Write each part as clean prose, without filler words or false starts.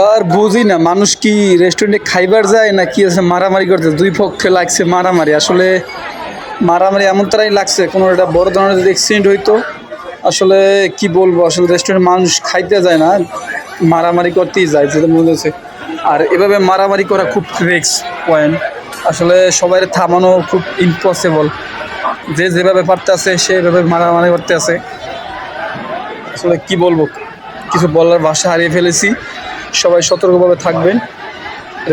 আর বুঝি না মানুষ কি রেস্টুরেন্টে খাইবার যায় না কি আছে মারামারি করতে, দুই পক্ষে লাগছে মারামারি। আসলে মারামারি এমন তারাই লাগছে, কোনো একটা বড় ধরনের যদি অ্যাক্সিডেন্ট হইতো। আসলে কি বলবো, আসলে রেস্টুরেন্টে মানুষ খাইতে যায় না, মারামারি করতেই যায় যেটা মনে হচ্ছে। আর এভাবে মারামারি করা খুব রিস্ক পয়েন্ট, আসলে সবাই থামানো খুব ইম্পসিবল। যে যেভাবে পারতে আছে সেভাবে মারামারি করতে আছে। আসলে কি বলবো, কিছু বলার ভাষা হারিয়ে ফেলেছি। সবাই সতর্কভাবে থাকবেন,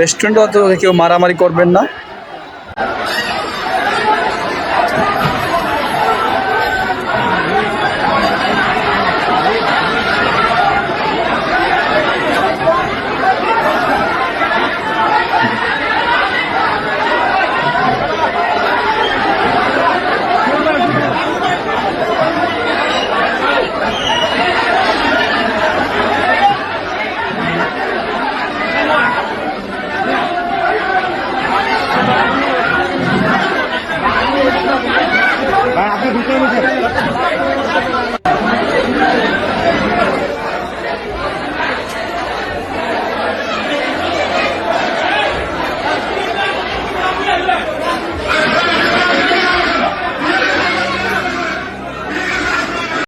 রেস্টুরেন্টে অন্তত কেউ মারামারি করবেন না।